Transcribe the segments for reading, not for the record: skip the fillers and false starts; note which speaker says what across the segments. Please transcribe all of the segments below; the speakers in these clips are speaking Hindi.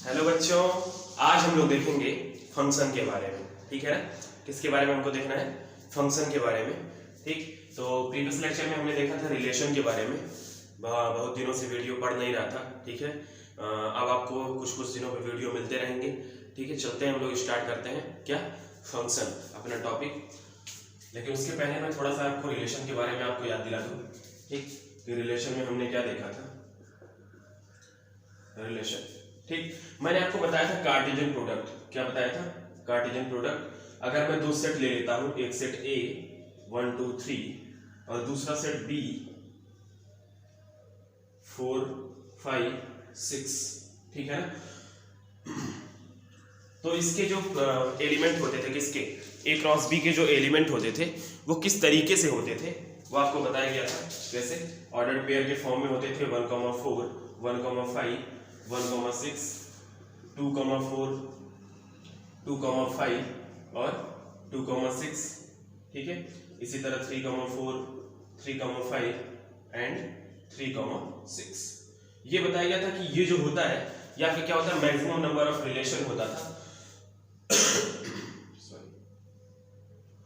Speaker 1: हेलो बच्चों, आज हम लोग देखेंगे फंक्शन के बारे में। ठीक है ना? किसके बारे में हमको देखना है? फंक्शन के बारे में। ठीक, तो प्रीवियस लेक्चर में हमने देखा था रिलेशन के बारे में। बहुत दिनों से वीडियो पढ़ नहीं रहा था। ठीक है, अब आपको कुछ कुछ दिनों में वीडियो मिलते रहेंगे। ठीक है, चलते हैं हम लोग स्टार्ट करते हैं क्या फंक्शन अपना टॉपिक। लेकिन उसके पहले मैं थोड़ा सा आपको रिलेशन के बारे में आपको याद दिला दूँ। ठीक, कि रिलेशन में हमने क्या देखा था। रिलेशन, ठीक, मैंने आपको बताया था कार्टेशियन प्रोडक्ट। क्या बताया था? Cartesian product. अगर मैं दो सेट ले लेता हूं, एक सेट ए 1 2 3 और दूसरा सेट बी 4 5 6, ठीक है ना? तो इसके जो एलिमेंट होते थे, किसके, ए क्रॉस बी के जो एलिमेंट होते थे वो किस तरीके से होते थे वो आपको बताया गया था। जैसे ऑर्डर्ड पेयर के फॉर्म में होते थे 1, 4 1, 5 1, 6 2, 4 2, 5 और 2, 6, ठीक है। इसी तरह 3, 4 3, 5 एंड 3, 6। ये बताया गया था कि ये जो होता है या फिर क्या होता है, मैक्सिमम नंबर ऑफ रिलेशन होता था।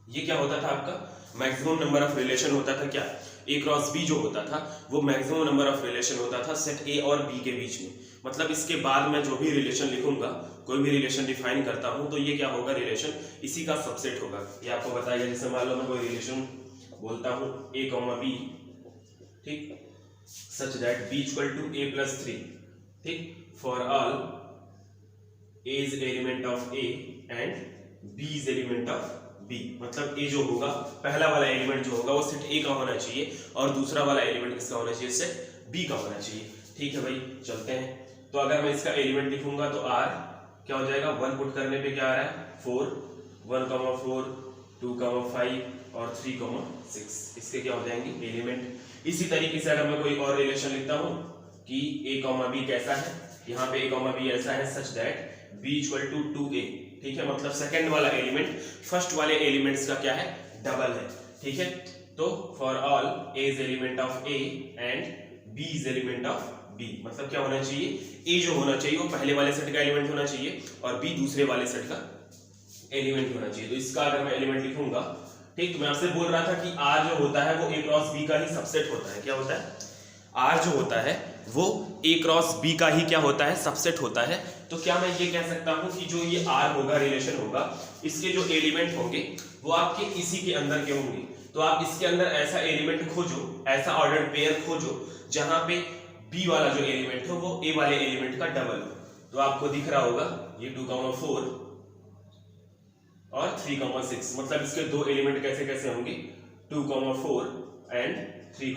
Speaker 1: ये क्या होता था आपका? मैक्सिमम नंबर ऑफ रिलेशन होता था। क्या? ए क्रॉस बी जो होता था वो मैक्सिमम नंबर ऑफ रिलेशन होता था सेट ए और बी के बीच में। मतलब इसके बाद मैं जो भी रिलेशन लिखूंगा, कोई भी रिलेशन डिफाइन करता हूं, तो ये क्या होगा? रिलेशन इसी का सबसेट होगा। ये आपको बताया गया। जैसे मान लो मैं कोई रिलेशन बोलता हूं ए कॉमा बी, ठीक, such that B equal to A plus 3, ठीक, for all A is element of A and B is element of B. मतलब ए जो होगा, पहला वाला एलिमेंट जो होगा वो सेट ए का होना चाहिए और दूसरा वाला एलिमेंट किसका होना चाहिए? सेट बी का होना चाहिए। ठीक है भाई, चलते हैं। तो अगर मैं इसका एलिमेंट लिखूंगा तो आर क्या हो जाएगा? 1 पुट करने पे क्या आ रहा है? 4 1, 4 2, 5 और 3, 6। इसके क्या हो जाएंगे? एलिमेंट। इसी तरीके से अगर मैं कोई और रिलेशन लिखता हूं कि ए कॉमा बी कैसा है, यहाँ पे ए कॉमा बी ऐसा है such that B equal to 2a, ठीक है। मतलब सेकंड वाला एलिमेंट फर्स्ट वाले एलिमेंट्स का क्या है? डबल है। ठीक है, तो for all a is element of a and b is element of b। मतलब क्या होना चाहिए? a जो होना चाहिए वो पहले वाले सेट का एलिमेंट होना चाहिए और b दूसरे वाले सेट का एलिमेंट होना चाहिए। तो इसका अगर मैं एलिमेंट लिखूंगा, ठीक, तो मैं आपसे बोल रहा था कि r जो होता है वो a क्रॉस b का ही सबसेट होता है। क्या होता है? r जो होता है वो a क्रॉस b का ही क्या होता है? सबसेट होता है। तो क्या मैं ये कह सकता हूं कि जो ये r होगा, रिलेशन होगा, इसके जो एलिमेंट होंगे वो आपके इसी के अंदर के होंगे। तो आप इसके अंदर ऐसा एलिमेंट खोजो, ऐसा ऑर्डर्ड पेयर खोजो जहां पे b वाला जो एलिमेंट हो वो a वाले एलिमेंट का डबल हो। तो आपको दिख रहा होगा ये 2, 4 और 3, 6। मतलब इसके दो एलिमेंट कैसे कैसे होंगे? 2, 4 एंड 3,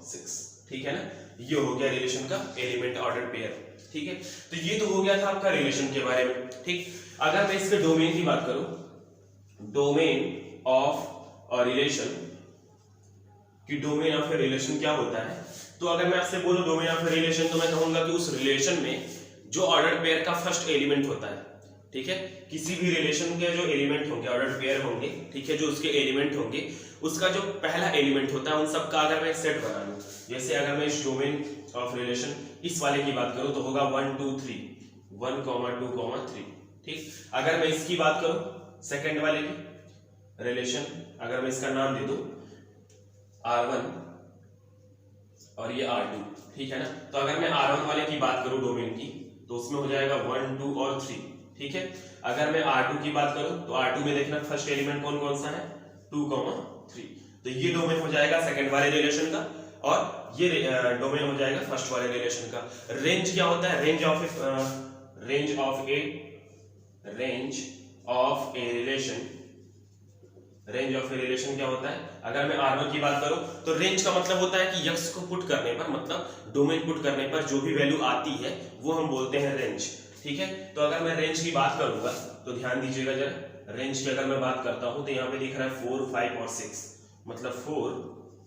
Speaker 1: 6। ठीक है ना? ये हो गया रिलेशन का एलिमेंट ऑर्डर पेयर। ठीक है, तो ये तो हो गया था आपका रिलेशन के बारे में। ठीक, अगर मैं इसके डोमेन की बात करूं, डोमेन ऑफ अ रिलेशन, कि डोमेन ऑफ ए रिलेशन क्या होता है, तो अगर मैं आपसे बोलूं डोमेन ऑफ ए रिलेशन, तो मैं कहूंगा कि उस रिलेशन में जो ऑर्डर पेयर का फर्स्ट एलिमेंट होता है, ठीक है, किसी भी रिलेशन के जो एलिमेंट होंगे, ऑर्डर पेयर होंगे, ठीक है, जो उसके एलिमेंट होंगे, उसका जो पहला एलिमेंट होता है उन सब का अगर मैं सेट बना लूं, जैसे अगर मैं इस डोमेन ऑफ रिलेशन इस वाले की बात करूं तो होगा 1 2 3 1, 2, 3। ठीक, अगर मैं इसकी बात करूं सेकंड वाले की रिलेशन, अगर मैं इसका नाम दे दूं R1 और ये R2, ठीक है ना? तो अगर मैं R1 वाले की बात करूं डोमेन की, तो उसमें हो जाएगा 1 2 और 3। ठीक है, अगर मैं R2 की बात करूं तो R2 में देखना फर्स्ट एलिमेंट कौन कौन सा है? 2, 3। तो ये डोमेन हो जाएगा सेकंड वाले रिलेशन का और ये डोमेन हो जाएगा फर्स्ट वाले रिलेशन का। रेंज क्या होता है? Range of a relation, range of a relation क्या होता है? अगर मैं R1 की बात करूं तो रेंज का मतलब होता है कि यक्स को पुट करने पर, मतलब डोमेन पुट करने पर जो भी वैल्यू आती है वो हम बोलते हैं रेंज। ठीक है, तो अगर मैं रेंज की बात करूंगा तो ध्यान दीजिएगा जरा, रेंज की अगर मैं बात करता हूं तो यहाँ पे दिख रहा है 4 5 और 6, मतलब 4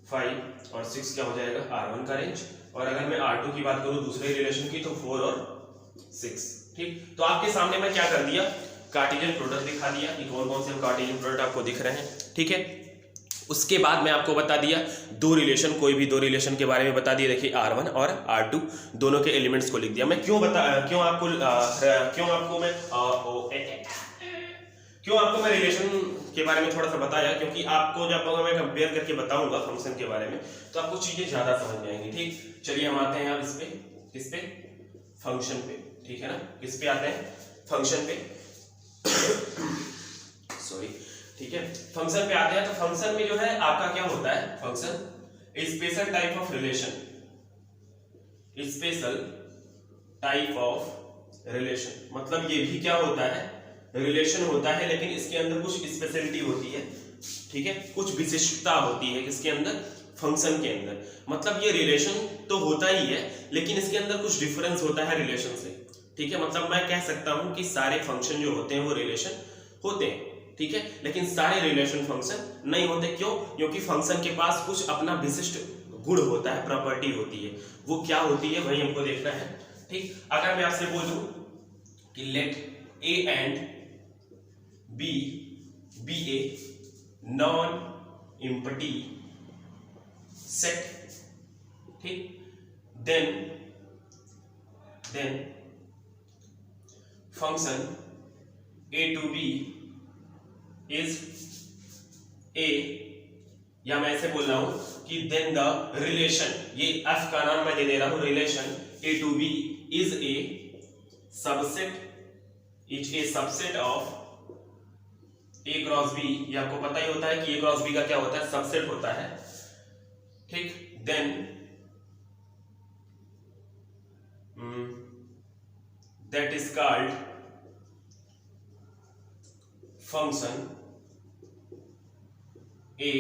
Speaker 1: 5 और 6 क्या हो जाएगा? R1 का रेंज। और अगर मैं R2 की बात करूं दूसरे रिलेशन की तो 4 और 6। ठीक, तो आपके सामने मैं क्या कर दिया? कार्टेशियन प्रोडक्ट दिखा दिया कि कौन कौन से कार्टेशियन प्रोडक्ट आपको दिख रहे हैं। ठीक है, उसके बाद मैं आपको बता दिया दो रिलेशन, कोई भी दो रिलेशन के बारे में बता दिया। देखिए R1 और R2 दोनों के एलिमेंट्स को लिख दिया। मैं क्यों आपको मैं रिलेशन के बारे में थोड़ा सा बताया, क्योंकि आपको जब मैं कंपेयर करके बताऊंगा फंक्शन के बारे में तो आपको चीजें ज्यादा समझ में आएंगी। ठीक, चलिए हम आते हैं अब इस पे फंक्शन पे, ठीक है ना। किस पे आते हैं? फंक्शन पे सॉरी, ठीक है, फंक्शन पे आते हैं। तो फंक्शन में जो है आपका क्या होता है, function special type of relation, special type of relation. मतलब ये भी क्या होता है, रिलेशन होता है, लेकिन इसके अंदर कुछ स्पेशलिटी होती है, ठीक है, कुछ विशिष्टता होती है किसके अंदर, फंक्शन के अंदर। मतलब ये रिलेशन तो होता ही है, लेकिन इसके अंदर कुछ डिफरेंस होता है रिलेशन से, ठीक है। मतलब मैं कह सकता हूं कि सारे फंक्शन जो होते हैं वो रिलेशन होते हैं, ठीक है, लेकिन सारे रिलेशन फंक्शन नहीं होते। क्यों? क्योंकि फंक्शन के पास कुछ अपना विशिष्ट गुण होता है, प्रॉपर्टी होती है। वो क्या होती है वही हमको देखना है, ठीक। अगर मैं आपसे बोलूं कि let A and B be a non empty set, ठीक, then function a to b is a, या मैं ऐसे बोल रहा हूं कि देन द रिलेशन, ये f का नाम मैं दे रहा हूं, relation a to b is a subset of a cross b। ये आपको पता ही होता है कि a क्रॉस b का क्या होता है, सबसेट होता है, ठीक। Then that is called function a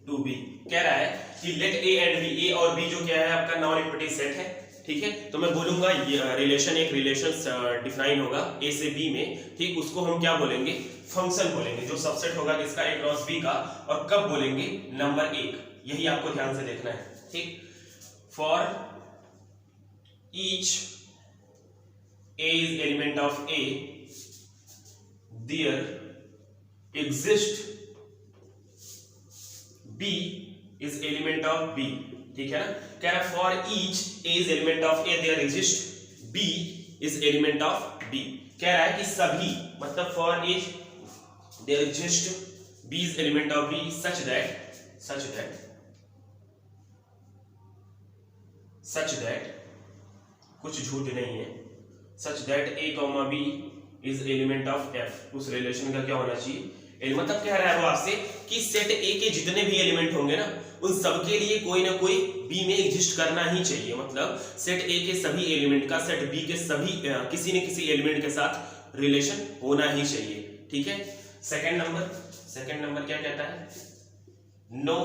Speaker 1: to b। कह रहा है कि let a and b, a और b जो क्या है आपका नॉन एम्प्टी सेट है, ठीक है। तो मैं बोलूंगा रिलेशन, एक रिलेशन डिफाइन होगा a से b में, ठीक, उसको हम क्या बोलेंगे, फंक्शन बोलेंगे, जो सबसेट होगा किसका, a क्रॉस b का। और कब बोलेंगे, नंबर 1, यही आपको ध्यान से देखना है, ठीक। For each a is element of a, there exist b is element of b, ठीक है ना। कह रहा for each a is element of a, there exist b is element of b। कह रहा है कि सभी, मतलब for each there exist b is element of b such that कुछ झूठ नहीं है, such that a, b is element of f। उस रिलेशन का क्या होना चाहिए, मतलब कह रहा है वो आपसे कि सेट A के जितने भी एलिमेंट होंगे ना, उन सबके लिए कोई ना कोई B में एग्जिस्ट करना ही चाहिए। मतलब सेट A के सभी एलिमेंट का सेट B के सभी किसी न किसी एलिमेंट के साथ रिलेशन होना ही चाहिए, ठीक है। सेकंड नंबर क्या कहता है, no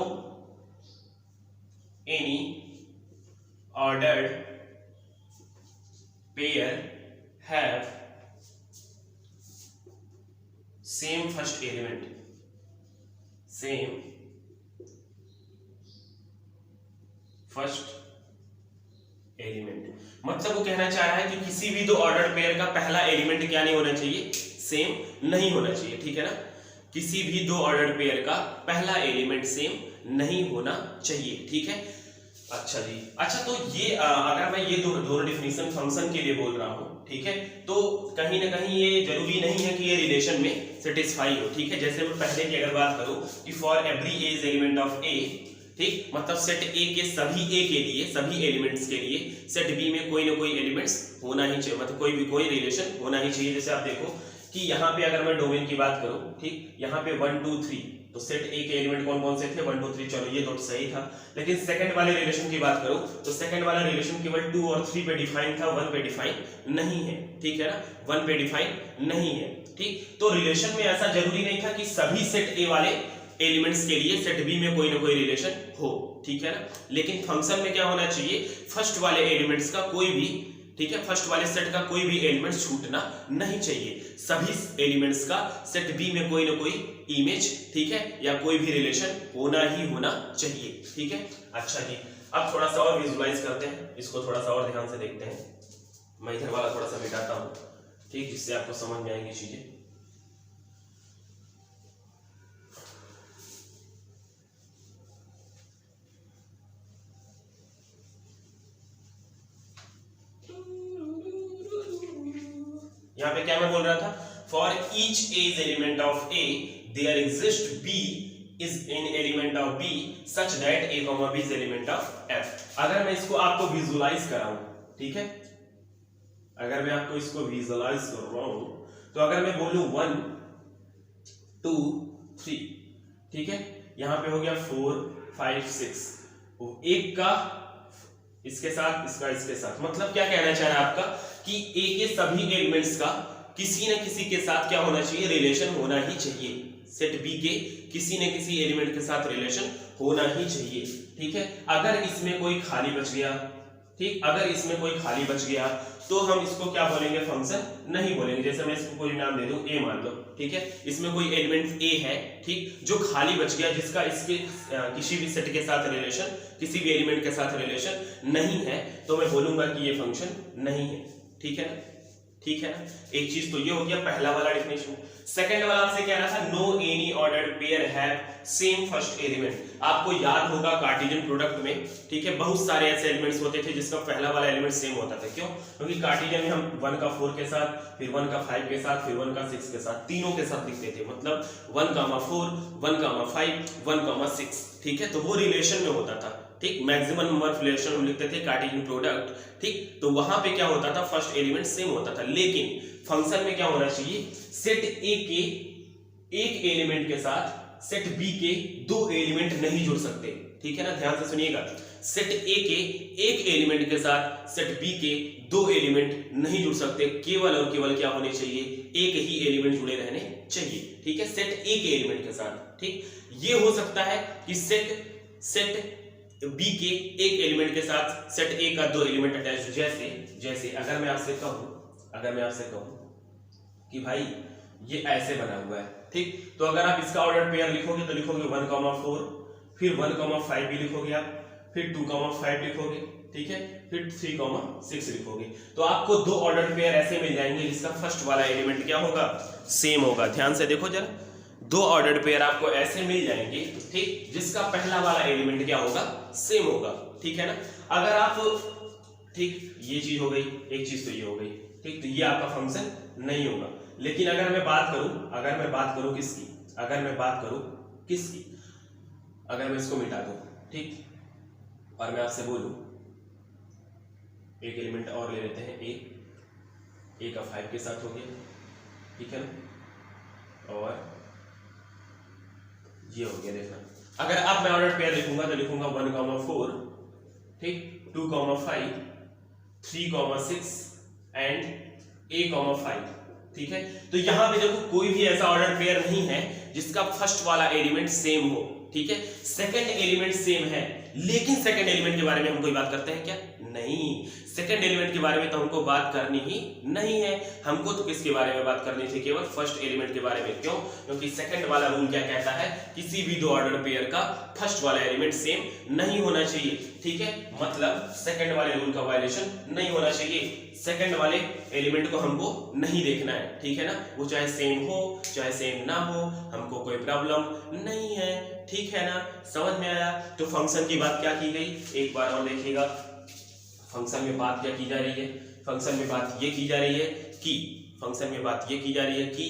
Speaker 1: any ordered pair have same first element, मतलब वो कहना चाह रहा है कि किसी भी दो ऑर्डर पेयर का पहला एलिमेंट क्या नहीं होना चाहिए, सेम नहीं होना चाहिए, ठीक है ना। किसी भी दो ऑर्डर पेयर का पहला एलिमेंट सेम नहीं होना चाहिए, ठीक है। अच्छा जी, अच्छा तो ये अगर मैं ये दोनों डिफिनीशन फंक्शन के लिए बोल रहा हूं, ठीक है, तो कहीं ना कहीं ये जरूरी नहीं है कि ये रिलेशन में सेटिस्फाई हो, ठीक है। जैसे मैं पहले की अगर बात करूं कि for every A is element of A, ठीक, मतलब सेट ए के सभी ए के लिए, सभी एलिमेंट्स के लिए सेट बी में कोई ना कोई एलिमेंट्स होना ही चाहिए, मतलब कोई रिलेशन होना ही चाहिए। जैसे आप देखो कि यहाँ पे अगर मैं डोमेन की बात करूं, ठीक, यहाँ पे 1 2 3, तो सेट ए के एलिमेंट कौन कौन से थे, 1 2 3, चलो ये तो सही था। लेकिन सेकंड वाले रिलेशन की बात करूं तो सेकंड वाला रिलेशन केवल 2 और 3 पे डिफाइन था, 1 पे डिफाइन नहीं है, ठीक है ना, 1 पे डिफाइन नहीं है, ठीक। तो रिलेशन में ऐसा जरूरी नहीं था कि सभी सेट ए वाले एलिमेंट्स के लिए सेट बी में कोई ना कोई रिलेशन हो, ठीक है ना। लेकिन फंक्शन में क्या होना चाहिए, फर्स्ट वाले एलिमेंट्स का कोई भी, ठीक है, फर्स्ट वाले सेट का कोई भी एलिमेंट छूटना नहीं चाहिए। सभी एलिमेंट्स का सेट बी में कोई ना कोई इमेज, ठीक है, या कोई भी रिलेशन होना ही होना चाहिए, ठीक है। अच्छा जी, अब थोड़ा सा और विजुलाइज करते हैं, इसको थोड़ा सा और ध्यान से देखते हैं। मैं इधर वाला थोड़ा सा मिटाता हूं, ठीक, जिससे आपको समझ में आएंगी चीजें। यहाँ पे क्या मैं बोल रहा था, for each as element of A there exist B is in element of B such that A comma B is element of F. अगर मैं इसको आपको विजुअलाइज कराऊं, ठीक है, अगर मैं आपको इसको विजुअलाइज कर रहा हूं, तो अगर मैं बोलूं 1 2 3, ठीक है, यहां पे हो गया 4 5 6, एक का इसके साथ, इसका इसके साथ, मतलब क्या कहना चाह रहा है आपका कि ए के सभी एलिमेंट्स का किसी न किसी के साथ क्या होना चाहिए, रिलेशन होना ही चाहिए। सेट बी के किसी न किसी एलिमेंट के साथ रिलेशन होना ही चाहिए, ठीक है। अगर इसमें कोई खाली बच गया, ठीक, अगर इसमें कोई खाली बच गया तो हम इसको क्या बोलेंगे, फंक्शन नहीं बोलेंगे। जैसे मैं इसको कोई नाम दे दूं ए मान लो, ठीक है, इसमें कोई एलिमेंट ए है, ठीक, जो खाली बच गया, जिसका इसके किसी भी सेट के साथ रिलेशन, किसी भी एलिमेंट के साथ रिलेशन नहीं है, तो मैं बोलूंगा कि ये फंक्शन नहीं है, ठीक है ना, ठीक है ना। एक चीज तो ये हो गया पहला वाला डेफिनेशन। सेकंड वाला आपसे कह रहा था no any ordered pair have same first element. आपको याद होगा कार्टेशियन प्रोडक्ट में, ठीक है, बहुत सारे ऐसे एलिमेंट्स होते थे जिसका पहला वाला एलिमेंट सेम होता था। क्यों? क्योंकि कार्टेशियन में हम 1 का 4 के साथ, फिर 1 का 5 के साथ, फिर 1 का 6 के साथ, तीनों के साथ लिखते थे, मतलब 1, 4, 1, 5, 1, 6, ठीक है, तो वो रिलेशन में होता था, ठीक, मैक्सिमम नंबर ऑफ रिलेशन हम लिखते थे कार्टेशियन प्रोडक्ट, ठीक, तो वहां पे क्या होता था, फर्स्ट एलिमेंट सेम होता था। लेकिन फंक्शन में क्या होना चाहिए, सेट ए के एक एलिमेंट के साथ सेट बी के 2 एलिमेंट नहीं जुड़ सकते, ठीक है ना, ध्यान से सुनिएगा। सेट ए के एक एलिमेंट के साथ सेट बी के 2 एलिमेंट नहीं जुड़ सकते, केवल और केवल क्या होने चाहिए, एक ही एलिमेंट जुड़े रहने चाहिए, ठीक है, सेट ए के एलिमेंट के साथ, ठीक। ये हो सकता है कि सेट बी के एक एलिमेंट के साथ सेट ए का 2 एलिमेंट अटैच, जैसे अगर मैं आपसे कहूं कि भाई ये ऐसे बना हुआ है, ठीक, तो अगर आप इसका ऑर्डर पेयर लिखोगे तो लिखोगे 1, 4, फिर 1, 5 भी लिखोगे आप, फिर 2, 5 लिखोगे, ठीक है, फिर 3, 6 लिखोगे, तो आपको 2 ऑर्डर पेयर ऐसे मिल जाएंगे जिसका फर्स्ट वाला एलिमेंट क्या होगा, सेम होगा। ध्यान से देखो जरा, 2 ऑर्डर्ड पेयर आपको ऐसे मिल जाएंगे, ठीक, जिसका पहला वाला एलिमेंट क्या होगा, सेम होगा, ठीक है ना। अगर आप, ठीक, ये चीज हो गई, एक चीज तो ये हो गई, ठीक, तो ये आपका फंक्शन नहीं होगा। लेकिन अगर मैं बात करूं किसकी, अगर मैं इसको मिटा दूं, ठीक, और मैं आपसे बोलूं एक एलिमेंट और ले लेते हैं, ए का 5 के साथ हो गया, ठीक है ना, और ये हो गया। देखना, अगर अब मैं ऑर्डर पेयर लिखूंगा तो लिखूंगा 1, 4, ठीक, 2, 5, 3, 6 एंड A, 5, ठीक है। तो यहां पे देखो कोई भी ऐसा ऑर्डर पेयर नहीं है जिसका फर्स्ट वाला एलिमेंट सेम हो, ठीक है। सेकंड एलिमेंट सेम है, लेकिन सेकंड एलिमेंट के बारे में हम कोई बात करते हैं क्या, नहीं, सेकंड एलिमेंट के बारे में तो हमको बात करनी ही नहीं है। हमको तो किसके बारे में बात करनी थी, केवल फर्स्ट एलिमेंट के बारे में। क्यों? क्योंकि सेकंड वाला रूल क्या कहता है, किसी भी 2 ऑर्डर पेयर का फर्स्ट वाला एलिमेंट सेम नहीं होना चाहिए, ठीक है, मतलब सेकंड वाले रूल का वायलेशन नहीं होना चाहिए। सेकंड वाले एलिमेंट को हमको नहीं देखना है, ठीक है ना, वो चाहे सेम हो चाहे सेम ना हो, हमको कोई प्रॉब्लम नहीं है, ठीक है ना, समझ में आया। तो फंक्शन की बात क्या की गई, एक बार और देखिएगा, फंक्शन में बात क्या की जा रही है, फंक्शन में बात ये की जा रही है कि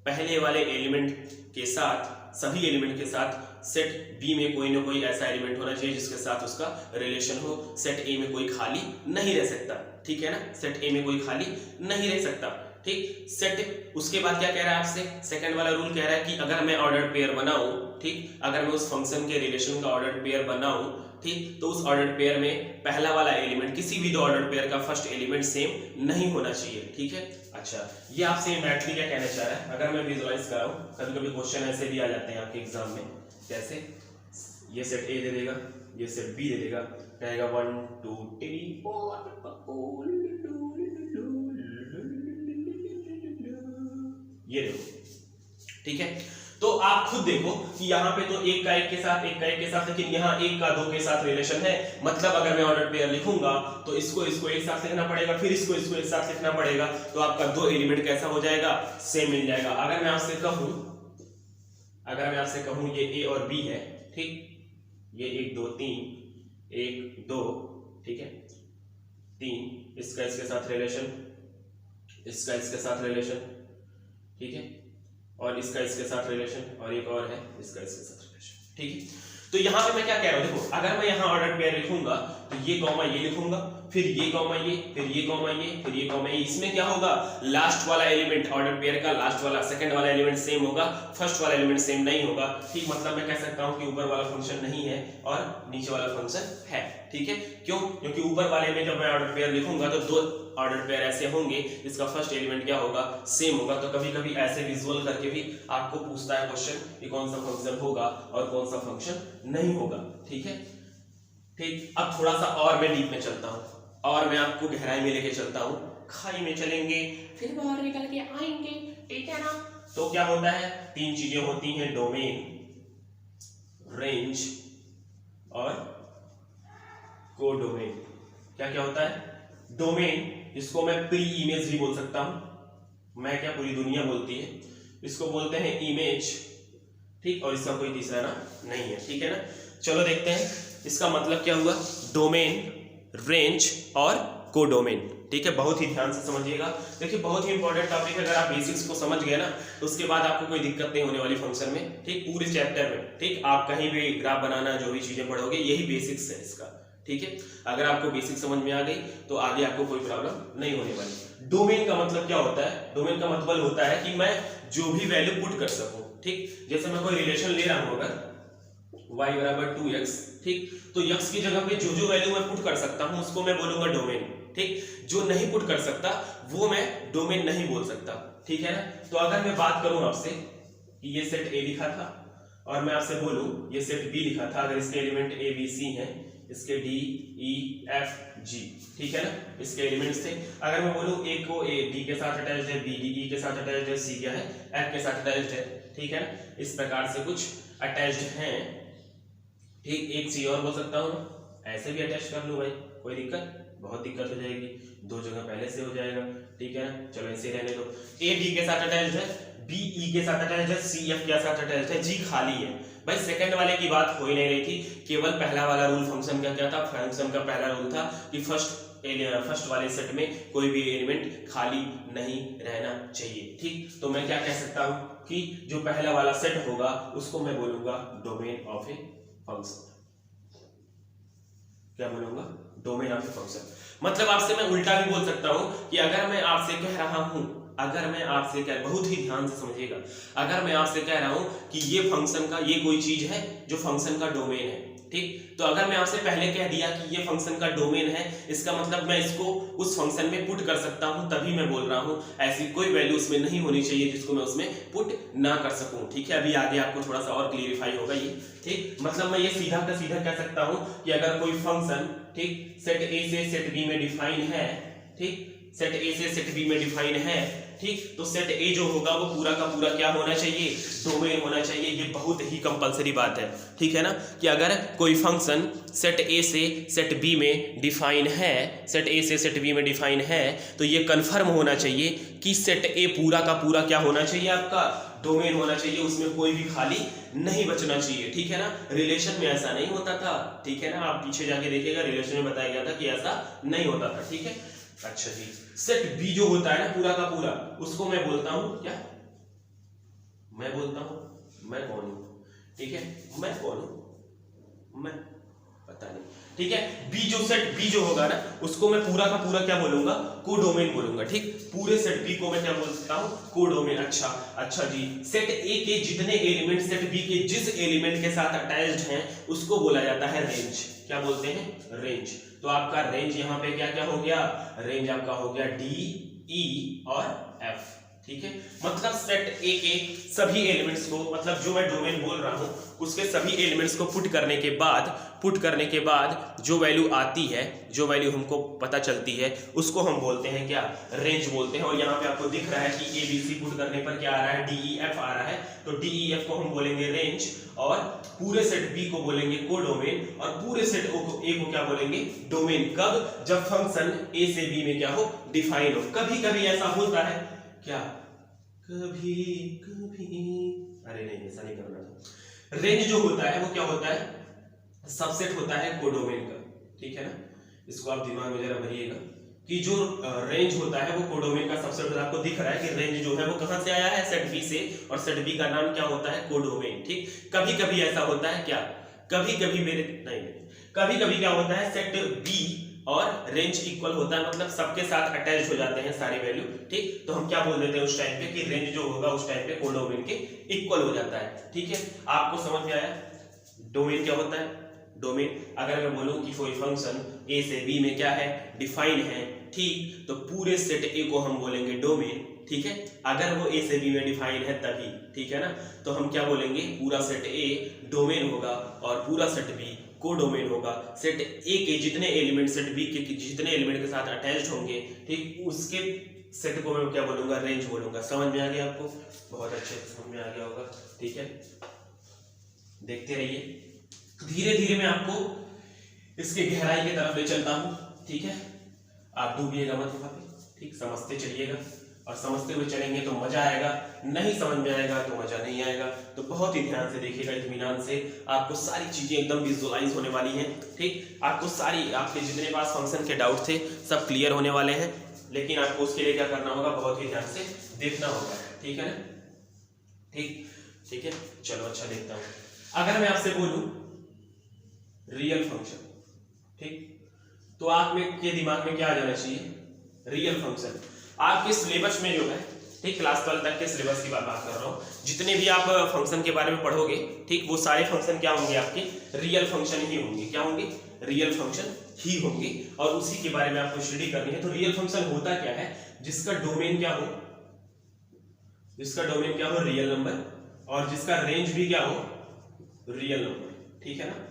Speaker 1: पहले वाले एलिमेंट के साथ, सभी एलिमेंट के साथ सेट बी में कोई ना कोई ऐसा एलिमेंट होना चाहिए जिसके साथ उसका रिलेशन हो। सेट ए में कोई खाली नहीं रह सकता, ठीक है ना, सेट ए में कोई खाली नहीं रह सकता, ठीक। सेट, उसके बाद क्या कह रहा है आपसे, सेकंड वाला रूल कह रहा है कि अगर मैं ऑर्डर पेयर बनाऊं, ठीक, अगर मैं उस फंक्शन के रिलेशन का ऑर्डर पेयर बनाऊं, ठीक, तो उस ऑर्डर पेयर में पहला वाला एलिमेंट, किसी भी 2 ऑर्डर पेयर का फर्स्ट एलिमेंट सेम नहीं होना चाहिए, ठीक है। अच्छा, ये आपसे मैथली क्या कहना चाह रहा है, अगर मैं विजुअलाइज कराऊं, कभी कभी क्वेश्चन ऐसे भी आ जाते हैं आपके एग्जाम में, कैसे, ये सेट ए दे देगा, ये सेट बी दे देगा, कहेगा 1, 2, 3, 4, ये देखो, ठीक है। तो आप खुद देखो कि यहाँ पे तो एक का एक के साथ, लेकिन यहाँ 1 का 2 के साथ रिलेशन है, मतलब अगर मैं ऑर्डर पेयर लिखूंगा तो इसको एक साथ लिखना पड़ेगा, फिर इसको एक साथ लिखना पड़ेगा, तो आपका 2 एलिमेंट कैसा हो जाएगा, सेम मिल जाएगा। अगर मैं आपसे कहूं ये ए और बी है, ठीक, ये 1, 2, 3, 1, 2, ठीक है, 3, इसका इसके साथ रिलेशन इसका इसके साथ रिलेशन, ठीक है, और इसका इसके साथ रिलेशन, और एक और है इसका इसके साथ रिलेशन, ठीक है। तो यहां पे मैं क्या कह रहा हूं, देखो अगर मैं यहां ऑर्डर पेयर लिखूंगा तो ये कॉमा ये लिखूंगा, फिर ये कॉमा ये, फिर ये कॉमा ये, फिर ये कॉमा ये, इसमें क्या होगा, लास्ट वाला एलिमेंट ऑर्डर पेयर का लास्ट वाला सेकंड वाला एलिमेंट सेम होगा, फर्स्ट वाला एलिमेंट सेम नहीं होगा, ठीक। मतलब मैं कह सकता हूं कि ऊपर वाला फंक्शन नहीं है और नीचे वाला फंक्शन है, ठीक है। क्यों? क्योंकि ऊपर वाले में जब मैं ऑर्डर पेयर लिखूंगा तो दो ऑर्डर पेयर ऐसे होंगे इसका फर्स्ट एलिमेंट क्या होगा, सेम होगा। तो कभी कभी ऐसे विजुअल करके भी आपको पूछता है क्वेश्चन कि कौन सा फंक्शन होगा और कौन सा फंक्शन नहीं होगा, ठीक है, ठीक। अब थोड़ा सा और मैं डीप में चलता हूं, और मैं आपको गहराई में लेके चलता हूं, खाई में चलेंगे फिर बाहर निकल के आएंगे, ठीक है ना। तो क्या होता है, तीन चीजें होती हैं, डोमेन, रेंज और कोडोमेन। क्या क्या होता है, डोमेन, इसको मैं प्री इमेज भी बोल सकता हूं, मैं क्या पूरी दुनिया बोलती है, इसको बोलते हैं इमेज, ठीक, और इसका कोई तीसरा नाम नहीं है, ठीक है ना। चलो देखते हैं इसका मतलब क्या हुआ, डोमेन, रेंज और कोडोमेन, ठीक है। बहुत ही ध्यान से समझिएगा, देखिए बहुत ही इंपॉर्टेंट टॉपिक है। अगर आप बेसिक्स को समझ गए ना तो उसके बाद आपको कोई दिक्कत नहीं होने वाली फंक्शन में, ठीक, पूरे चैप्टर में, ठीक। आप कहीं भी ग्राफ बनाना जो भी चीजें पढ़ोगे यही बेसिक्स है इसका, ठीक है। अगर आपको बेसिक समझ में आ गई तो आगे आपको कोई प्रॉब्लम नहीं होने वाली। डोमेन का मतलब क्या होता है, डोमेन का मतलब होता है कि मैं जो भी वैल्यू पुट कर सकूं, ठीक। जैसे मैं कोई रिलेशन ले रहा हूं, अगर y बराबर 2x, ठीक, तो x की जगह पे जो जो वैल्यू मैं पुट कर सकता हूं उसको मैं बोलूंगा डोमेन, ठीक। जो नहीं पुट कर सकता वो मैं डोमेन नहीं बोल सकता, ठीक है ना। तो अगर मैं बात करूं आपसे कि ये सेट A लिखा था और मैं आपसे बोलूं ये सेट B लिखा था, अगर इसके एलिमेंट A B C हैं, इसके D E F G, ठीक है ना, इसके एलिमेंट्स थे। अगर मैं बोलूं A को A D के साथ अटैच्ड है, B D E के साथ अटैच्ड है, C क्या है F के साथ अटैच्ड है, ठीक है ना, इस प्रकार से कुछ अटैच्ड हैं, ठीक। एक चीज और बोल सकता हूं, ऐसे भी अटैच कर लूं भाई, कोई दिक्कत, बहुत दिक्कत हो जाएगी, दो जगह पहले से हो जाएगा, ठीक है ना। चलो ऐसे रहने दो, A D के साथ अटैच्ड है, B E के साथ अटैच्ड है, C F के साथ अटैच्ड है, G खाली है। भाई सेकंड वाले की बात हो ही नहीं रही थी, केवल पहला वाला रूल फंक्शन का क्या था, फंक्शन का पहला रूल था कि फर्स्ट वाले सेट में कोई भी एलिमेंट खाली नहीं रहना चाहिए, ठीक। तो मैं क्या कह सकता हूं कि जो पहला वाला सेट होगा उसको मैं बोलूंगा डोमेन ऑफ ए फंक्शन। क्या बोलूंगा, डोमेन ऑफ ए फंक्शन। मतलब आपसे मैं उल्टा भी बोल सकता हूं कि अगर मैं आपसे कह रहा हूं, अगर मैं आपसे कह, बहुत ही ध्यान से समझिएगा, अगर मैं आपसे कह रहा हूं कि ये फंक्शन का ये कोई चीज है जो फंक्शन का डोमेन है, ठीक, तो अगर मैं आपसे पहले कह दिया कि ये फंक्शन का डोमेन है, इसका मतलब मैं इसको उस फंक्शन में पुट कर सकता हूं, तभी मैं बोल रहा हूं। ऐसी कोई वैल्यू उसमें नहीं होनी चाहिए जिसको मैं उसमें पुट ना कर सकूं, ठीक है। अभी आगे आपको थोड़ा सा और क्लियरिफाई होगा ये, ठीक। मतलब मैं ये सीधा का सीधा कह सकता हूं कि अगर कोई फंक्शन, ठीक, सेट A से सेट B में डिफाइन है, ठीक, सेट A से सेट B में डिफाइन है, ठीक, तो सेट A जो होगा वो पूरा का पूरा क्या होना चाहिए, डोमेन होना चाहिए। ये बहुत ही कंपलसरी बात है, ठीक है ना, कि अगर कोई फंक्शन सेट A से सेट B में डिफाइन है, सेट A से सेट B में डिफाइन है, तो ये कंफर्म होना चाहिए कि सेट A पूरा का पूरा क्या होना चाहिए, आपका डोमेन होना चाहिए, उसमें कोई भी खाली नहीं बचना चाहिए, ठीक है ना। रिलेशन में ऐसा नहीं होता था, ठीक है ना, आप पीछे जाके देखिएगा, रिलेशन में बताया गया था कि ऐसा नहीं होता था, ठीक है। अच्छा जी, सेट B जो होता है ना पूरा का पूरा, उसको मैं बोलता हूं क्या, मैं बोलता हूं, मैं कौन हूं, ठीक है, मैं कौन हूं, मैं पता नहीं, ठीक है। B जो सेट B जो होगा ना उसको मैं पूरा का पूरा क्या बोलूंगा, कोडोमेन बोलूंगा, ठीक। पूरे सेट B को मैं क्या बोल सकता हूं, कोडोमेन। अच्छा जी, सेट A के जितने एलिमेंट सेट B के जिस एलिमेंट के साथ अटैच्ड हैं उसको बोला जाता है रेंज। क्या बोलते हैं, रेंज। तो आपका रेंज यहाँ पे क्या क्या हो गया, रेंज आपका हो गया D E और F, ठीक है। मतलब सेट A के सभी एलिमेंट्स को, मतलब जो मैं डोमेन बोल रहा हूं उसके सभी एलिमेंट्स को पुट करने के बाद जो वैल्यू आती है, जो वैल्यू हमको पता चलती है उसको हम बोलते हैं क्या, रेंज बोलते हैं। और यहाँ पे आपको दिख रहा है कि A B C पुट करने पर क्या आ रहा है, D E F आ रहा है, तो D E F को हम बोलेंगे रेंज, और पूरे सेट B को बोलेंगे कोडोमेन, और पूरे सेट A को क्या बोलेंगे, डोमेन। कब, जब फंक्शन A से B में क्या हो, डिफाइन हो। कभी कभी ऐसा होता है क्या, कभी कभी, अरे नहीं ऐसा नहीं करना था। रेंज जो होता है वो क्या होता है, सबसेट होता है कोडोमेन का, ठीक है ना। इसको आप दिमाग में जरा भरिएगा कि जो रेंज होता है वो कोडोमेन का सबसे पहले आपको दिख रहा है कि रेंज जो है वो कहां से आया है, सेट बी से, और सेट बी का नाम क्या होता है, कोडोमेन। ठीक, कभी कभी ऐसा होता है क्या, कभी कभी मेरे नहीं, कभी कभी क्या होता है, सेट बी और रेंज इक्वल होता है, मतलब सबके साथ अटैच हो जाते हैं सारी वैल्यू। ठीक, तो हम क्या बोल देते हैं उस टाइम पे कि रेंज जो होगा उस टाइम पे कोडोमेन के इक्वल हो जाता है। ठीक है, आपको समझ में आया डोमेन क्या होता है। डोमेन, अगर मैं बोलूं कि कोई फंक्शन ए से बी में क्या है, डिफाइन है, ठीक, तो पूरे सेट ए को हम बोलेंगे डोमेन। ठीक है, अगर वो ए से बी में डिफाइन है तभी, ठीक है ना, तो हम क्या बोलेंगे, पूरा सेट ए डोमेन होगा और पूरा सेट बी कोडोमेन होगा। सेट ए के जितने एलिमेंट सेट बी के जितने एलिमेंट के साथ अटैच्ड होंगे, ठीक, उसके सेट को मैं क्या बोलूंगा, रेंज बोलूंगा। समझ में आ गया आपको, बहुत अच्छे से समझ में आ गया होगा। ठीक है, देखते रहिए, धीरे धीरे मैं आपको इसके गहराई की तरफ ले चलता हूं। ठीक है, आप डूबिएगा मत वहां पे, ठीक, समझते चलिएगा, और समझते हुए चलेंगे तो मजा आएगा, नहीं समझ में आएगा तो मजा नहीं आएगा। तो बहुत ही ध्यान से देखिएगा, इत्मीनान से, आपको सारी चीजें एकदम विजुअलाइज होने वाली हैं। ठीक, आपको सारी, आपके जितने पास फंक्शन के डाउट थे सब क्लियर होने वाले हैं, लेकिन आपको उसके लिए क्या करना होगा, बहुत ही ध्यान से देखना होगा। ठीक है ना, ठीक, ठीक है, चलो अच्छा देखता हूं। अगर मैं आपसे बोलूं रियल फंक्शन, ठीक, तो आप में के दिमाग में क्या आ जाना चाहिए, रियल फंक्शन। आपके सिलेबस में जो है, ठीक, क्लास 12 तक के सिलेबस की बात कर रहा हूँ, जितने भी आप फंक्शन के बारे में पढ़ोगे, ठीक, वो सारे फंक्शन क्या होंगे, आपके रियल फंक्शन ही होंगे। क्या होंगे, रियल फंक्शन ही होंगे, और उसी के बारे में आपको स्टडी करनी है। तो रियल फंक्शन होता क्या है, जिसका डोमेन क्या हो, जिसका डोमेन क्या हो, रियल नंबर, और जिसका रेंज भी क्या हो, रियल नंबर। ठीक है ना,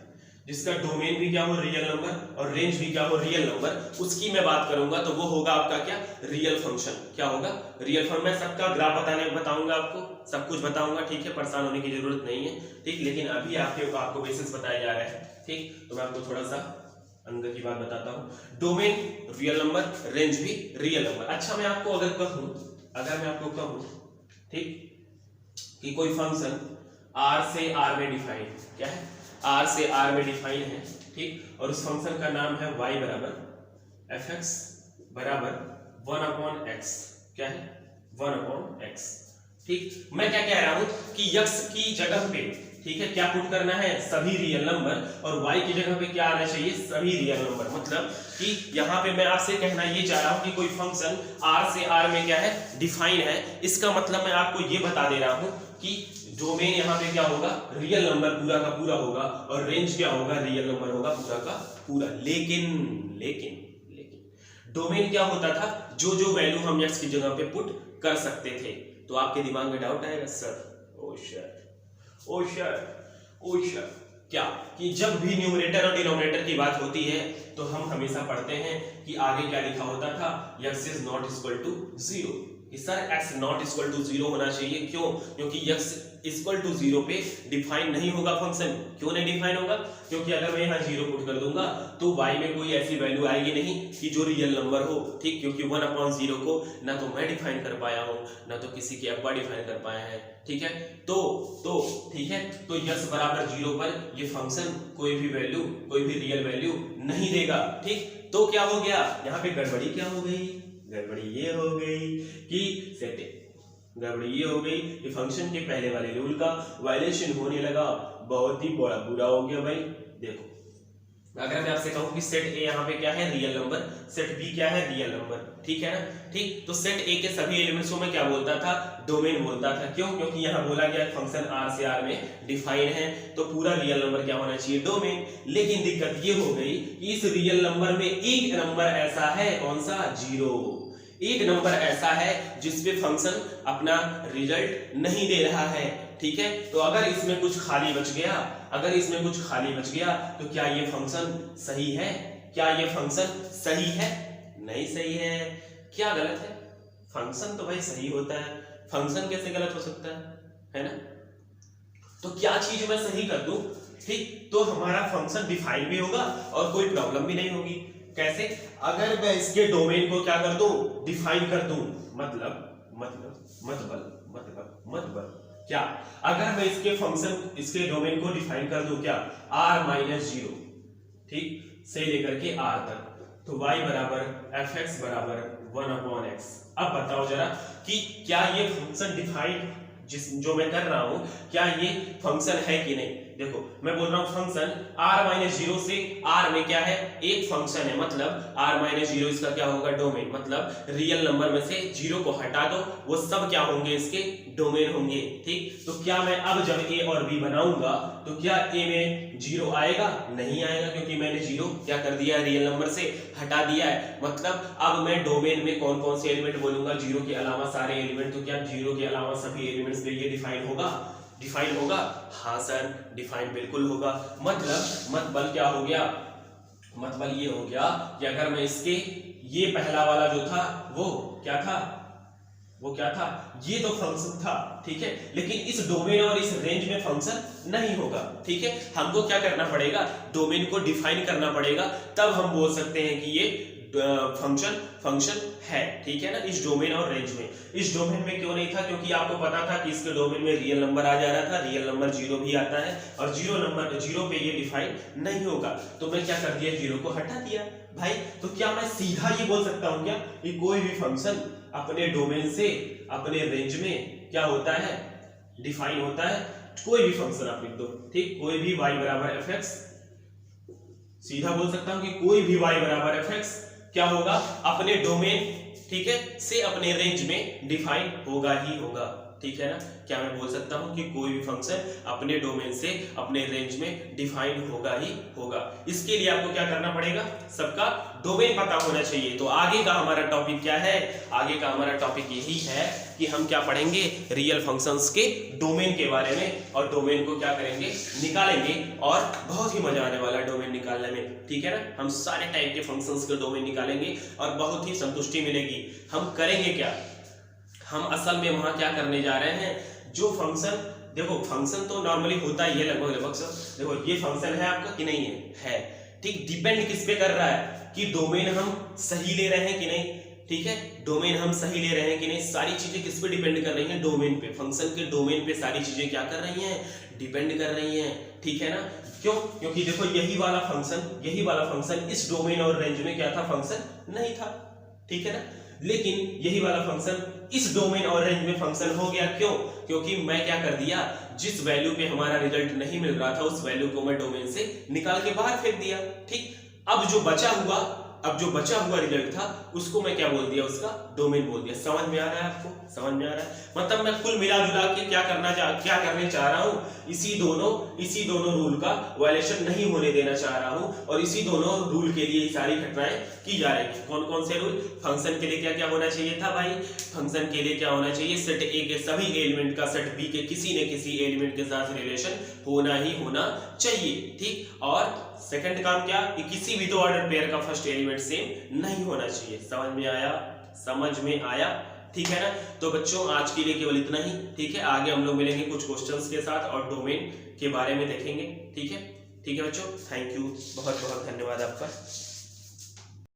Speaker 1: जिसका डोमेन भी क्या हो, रियल नंबर, और रेंज भी क्या हो, रियल नंबर, उसकी मैं बात करूंगा तो वो होगा आपका क्या, रियल फंक्शन। क्या होगा, रियल फंक्शन। मैं सबका ग्राफ बताऊंगा आपको, सब कुछ बताऊंगा, ठीक है, परेशान होने की जरूरत नहीं है। ठीक, लेकिन अभी आपको बेसिक्स बताया जा रहा है। ठीक, तो मैं आपको थोड़ा सा अंदर की बात बताता हूँ। डोमेन रियल नंबर, रेंज भी रियल नंबर। अच्छा, मैं आपको अगर मैं कहूँ, ठीक, कि कोई फंक्शन आर से आर में डिफाइन, क्या है, आर से आर में डिफाइन है, ठीक, और उस फंक्शन का नाम है y बराबर एफ एक्स बराबर 1/x। क्या है, 1/x। ठीक, मैं क्या कह रहा हूं कि x की जगह पे, ठीक है, क्या पुट करना है, सभी रियल नंबर, और y की जगह पे क्या आना चाहिए, सभी रियल नंबर। मतलब कि यहाँ पे मैं आपसे कहना ये चाह रहा हूं कि कोई फंक्शन r से r में क्या है, डिफाइन है, इसका मतलब मैं आपको ये बता दे रहा हूं कि डोमेन यहाँ पे क्या होगा, रियल नंबर पूरा का पूरा होगा, और रेंज क्या होगा, रियल नंबर होगा पूरा का पूरा। लेकिन लेकिन लेकिन डोमेन क्या होता था, जो जो वैल्यू हम x की जगह पे पुट कर सकते थे। तो आपके दिमाग में डाउट आएगा, सर ओ सर क्या, कि जब भी न्यूमरेटर और डिनोमिनेटर की बात होती है तो हम हमेशा पढ़ते हैं कि आगे क्या लिखा होता था, x is not equal to 0, कि sir x not equal to 0 होना चाहिए। क्यों, क्योंकि x इक्वल टू 0 पे डिफाइन नहीं होगा फंक्शन। क्यों नहीं डिफाइन होगा, क्योंकि अगर मैं यहाँ 0 पुट कर दूंगा तो y में कोई ऐसी वैल्यू आएगी नहीं कि जो रियल नंबर हो। ठीक, क्योंकि 1/0 को ना तो मैं डिफाइन कर पाया हूँ, ना तो किसी के अब्बा डिफाइन कर पाया है। ठीक है, तो ठीक है, तो x बराबर 0 पर ये फंक्शन कोई भी वैल्यू, कोई भी रियल वैल्यू नहीं देगा। ठीक, तो क्या हो गया, यहाँ पे गड़बड़ी क्या हो गई, गड़बड़ी ये हो गई कि सेट, गड़बड़ी ये हो गई कि फंक्शन के पहले वाले रूल का वायलेशन होने लगा। बहुत ही बड़ा बुरा हो गया भाई। देखो, अगर मैं आपसे कहूं कि सेट ए यहाँ पे क्या है, रियल नंबर, सेट बी क्या है, रियल नंबर, ठीक है ना, ठीक, तो सेट ए के सभी एलिमेंट्स को मैं क्या बोलता था, डोमेन बोलता था। क्यों, क्योंकि यहाँ बोला गया फंक्शन आर से आर में डिफाइन है, तो पूरा रियल नंबर क्या होना चाहिए, डोमेन। लेकिन दिक्कत ये हो गई कि इस रियल नंबर में एक नंबर ऐसा है, कौन सा, 0, एक नंबर ऐसा है जिसपे फंक्शन अपना रिजल्ट नहीं दे रहा है। ठीक है, तो अगर इसमें कुछ खाली बच गया, अगर इसमें कुछ खाली बच गया तो क्या ये फंक्शन सही है, क्या ये फंक्शन सही है, नहीं सही है, क्या गलत है, फंक्शन तो भाई सही होता है, फंक्शन कैसे गलत हो सकता है ना। तो क्या चीज मैं सही कर दूं, ठीक, तो हमारा फंक्शन डिफाइन भी होगा और कोई प्रॉब्लम भी नहीं होगी। कैसे, अगर मैं इसके डोमेन को क्या कर दूं, डिफाइन कर दूं, मतलब क्या, अगर मैं इसके फंक्शन, इसके डोमेन को डिफाइन कर दूं क्या, r - 0, ठीक, से लेकर के r तक, तो y बराबर fx बराबर 1/x। अब बताओ जरा कि क्या ये फंक्शन डिफाइंड जो मैं कर रहा हूं क्या ये फंक्शन है कि नहीं। देखो मैं बोल रहा हूं फंक्शन r-0 से r में क्या है, एक फंक्शन है, मतलब r-0 इसका क्या होगा, डोमेन, मतलब रियल नंबर में से 0 को हटा दो, वो सब क्या होंगे, इसके डोमेन होंगे। ठीक, तो क्या मैं अब जब a और b बनाऊंगा तो क्या a में 0 आएगा, नहीं आएगा, क्योंकि मैंने 0 क्या कर दिया है, रियल नंबर से हटा दिया है। मतलब अब मैं डोमेन में कौन कौन से एलिमेंट बोलूंगा, 0 के अलावा सारे एलिमेंट, तो क्या 0 के अलावा सभी एलिमेंट्स पे ये डिफाइन होगा, डिफाइन होगा। हाँ सर डिफाइन बिल्कुल होगा। मतलब क्या हो गया, मतलब ये हो गया कि अगर मैं इसके ये पहला वाला जो था वो क्या था, वो क्या था, ये तो फंक्शन था, ठीक है, लेकिन इस डोमेन और इस रेंज में फंक्शन नहीं होगा। ठीक है, हमको क्या करना पड़ेगा, डोमेन को डिफाइन करना पड़ेगा, तब हम बोल सकते हैं कि ये फंक्शन है। ठीक है ना, इस डोमेन और रेंज में। इस डोमेन में क्यों नहीं था, क्योंकि आपको पता था कि इसके डोमेन में रियल नंबर आ जा रहा था, रियल नंबर 0 भी आता है, और 0 पे ये डिफाइन नहीं होगा, तो मैं क्या कर दिया, 0 को हटा दिया भाई। तो क्या मैं सीधा ये बोल सकता हूं क्या कि कोई भी फंक्शन अपने डोमेन से अपने रेंज में क्या होता है, डिफाइन होता है। कोई भी फंक्शन आप लिख दो, ठीक, कोई भी y बराबर fx, सीधा बोल सकता हूं कि कोई भी y बराबर fx क्या होगा, अपने डोमेन, ठीक है, से अपने रेंज में डिफाइन होगा ही होगा। ठीक है ना, क्या मैं बोल सकता हूं कि कोई भी फंक्शन अपने डोमेन से अपने रेंज में डिफाइन होगा ही होगा। इसके लिए आपको क्या करना पड़ेगा, सबका डोमेन पता होना चाहिए। तो आगे का हमारा टॉपिक क्या है, आगे का हमारा टॉपिक यही है कि हम क्या पढ़ेंगे, रियल फंक्शंस के डोमेन के बारे में, और डोमेन को क्या करेंगे, निकालेंगे, और बहुत ही मजा आने वाला है डोमेन निकालने में। ठीक है ना, हम सारे टाइप के फंक्शंस के डोमेन निकालेंगे और बहुत ही संतुष्टि मिलेगी। हम करेंगे क्या, हम असल में वहां क्या करने जा रहे हैं, जो फंक्शन, देखो फंक्शन तो नॉर्मली होता ही है लगभग सब। देखो ये फंक्शन है आपका कि नहीं है, ठीक, डिपेंड किस पे कर रहा है कि डोमेन हम सही ले रहे हैं कि नहीं। ठीक है, डोमेन हम सही ले रहे हैं कि नहीं, सारी चीजें किस पे डिपेंड कर रही हैं, डोमेन पे, फंक्शन के डोमेन पे सारी चीजें क्या कर रही हैं, डिपेंड कर रही हैं। ठीक है ना, क्यों, क्योंकि देखो यही वाला फंक्शन इस डोमेन और रेंज में क्या था, फंक्शन नहीं था। ठीक है ना, लेकिन यही वाला फंक्शन इस डोमेन और रेंज में फंक्शन हो गया। क्यों, क्योंकि मैं क्या कर दिया, जिस वैल्यू पे हमारा रिजल्ट नहीं मिल रहा था उस वैल्यू को मैं डोमेन से निकाल के बाहर फेंक दिया। ठीक, अब जो बचा हुआ रिजल्ट था उसको मैं क्या बोल दिया, उसका डोमेन बोल दिया। समझ में आ रहा है आपको, समझ में आ रहा है, मतलब मैं कुल मिला जुला के क्या करने चाह रहा हूं, इसी दोनों रूल का वायलेशन नहीं होने देना चाह रहा हूं, और इसी दोनों रूल के लिए सारी घटनाएं की जा रही है। कौन कौन से रूल, फंक्शन के लिए क्या क्या होना चाहिए था भाई, फंक्शन के लिए क्या होना चाहिए, सेट ए के सभी एलिमेंट का सेट बी के किसी न किसी एलिमेंट के साथ रिलेशन होना ही होना चाहिए। ठीक, और सेकंड काम क्या, कि किसी भी दो ऑर्डर पेयर का फर्स्ट एलिमेंट सेम नहीं होना चाहिए। समझ में आया, ठीक है ना। तो बच्चों आज के लिए केवल इतना ही, ठीक है, आगे हम लोग मिलेंगे कुछ क्वेश्चंस के साथ और डोमेन के बारे में देखेंगे। ठीक है बच्चों, थैंक यू, बहुत बहुत धन्यवाद आपका।